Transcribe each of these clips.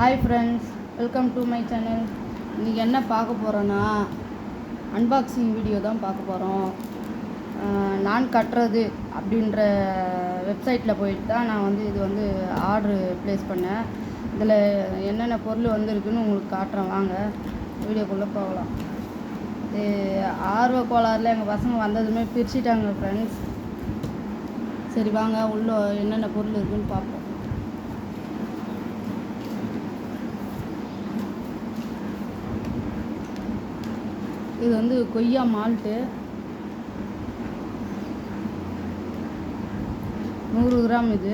Hi friends, welcome to my channel. இன்றைக்கி என்ன பார்க்க போகிறோன்னா அன்பாக்சிங் வீடியோ தான் பார்க்க போகிறோம். நான் கட்டுறது அப்படின்ற வெப்சைட்டில் போயிட்டு தான் நான் இது ஆர்டரு ப்ளேஸ் பண்ணேன். இதில் என்னென்ன பொருள் இருக்குதுன்னு உங்களுக்கு காட்டுறேன். வாங்க வீடியோக்குள்ளே போகலாம். ஆர்வ கோளாறில் எங்கள் பசங்க வந்ததுமே பிரிச்சுட்டாங்க ஃப்ரெண்ட்ஸ். சரி வாங்க உள்ளே என்னென்ன பொருள் இருக்குதுன்னு பார்ப்போம். இது கொய்யா மால்ட்டு 100 கிராம். இது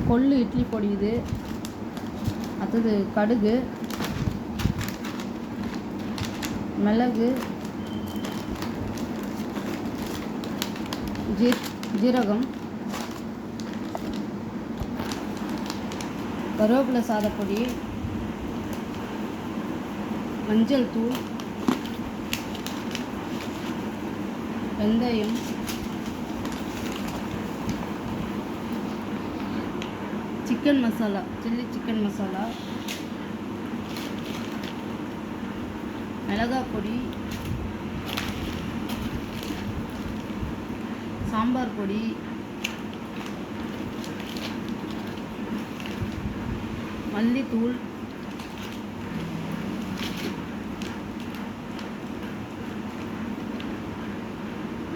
கொள்ளு இட்லி பொடி. இது அடுத்தது கடுகு, மிளகு, ஜீரகம், கருவேப்பிலை சாதப்பொடி, மஞ்சள் தூள், வெந்தயம், chicken masala, chilli chicken masala, மிளகாய் பொடி, சாம்பார் பொடி, மல்லித்தூள்,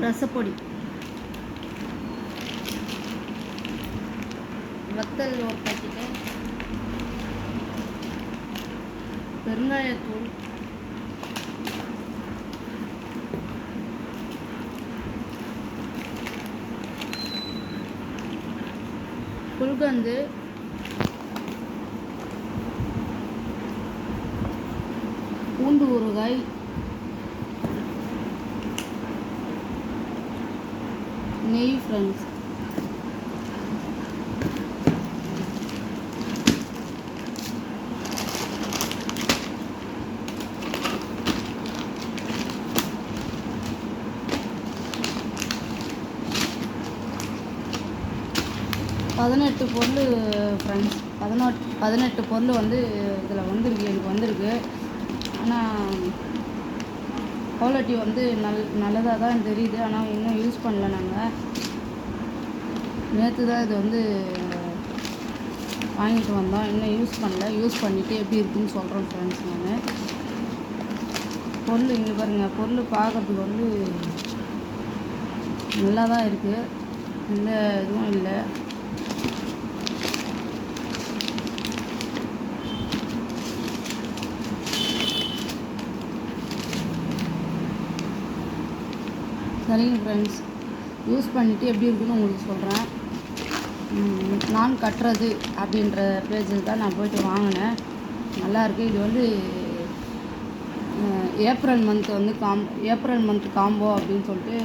ரசப்பொடி, வத்தல் ஒரு பாக்கெட்டு, பெருங்காயத்தூள், குல்கந்து, பூண்டு ஊறுகாய், நெய் ஃப்ரெண்ட்ஸ். பதினெட்டு பொருள் ஃப்ரெண்ட்ஸ். 18 பொருள் இதில் எனக்கு வந்திருக்கு. ஆனால் குவாலிட்டி நல்லதாக தான் தெரியுது. ஆனால் இன்னும் யூஸ் பண்ணல. நாங்கள் நேற்று தான் இது வாங்கிட்டு வந்தோம். இன்னும் யூஸ் பண்ணல. யூஸ் பண்ணிவிட்டு எப்படி இருக்குதுன்னு சொல்கிறேன் ஃப்ரெண்ட்ஸ். நான் பொருள் இங்கே பாருங்கள். பொருள் பார்க்குறதுக்கு நல்லா தான் இருக்குது. எந்த இதுவும் இல்லை. சரிங்க ஃப்ரெண்ட்ஸ், யூஸ் பண்ணிவிட்டு எப்படி இருக்குதுன்னு உங்களுக்கு சொல்கிறேன். நான் கட்டுறது அப்படின்ற பேஜில் தான் நான் போய்ட்டு வாங்கினேன். நல்லாயிருக்கு. இது ஏப்ரல் மந்த் காம்போ அப்படின்னு சொல்லிட்டு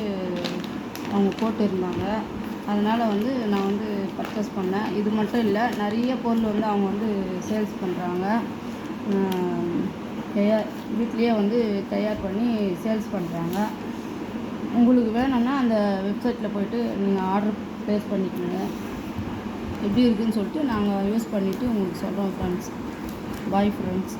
அவங்க போட்டிருந்தாங்க. அதனால் நான் பர்ச்சேஸ் பண்ணேன். இது மட்டும் இல்லை, நிறைய பொருள் அவங்க சேல்ஸ் பண்ணுறாங்க. வீட்லேயே தயார் பண்ணி சேல்ஸ் பண்ணுறாங்க. உங்களுக்கு வேணும்னா அந்த வெப்சைட்டில் போய்ட்டு நீங்கள் ஆர்டர் ப்ளேஸ் பண்ணிக்கோங்க. எப்படி இருக்குதுன்னு சொல்லிட்டு நாங்கள் யூஸ் பண்ணிவிட்டு உங்களுக்கு சொல்கிறோம் ஃப்ரெண்ட்ஸ். Bye friends.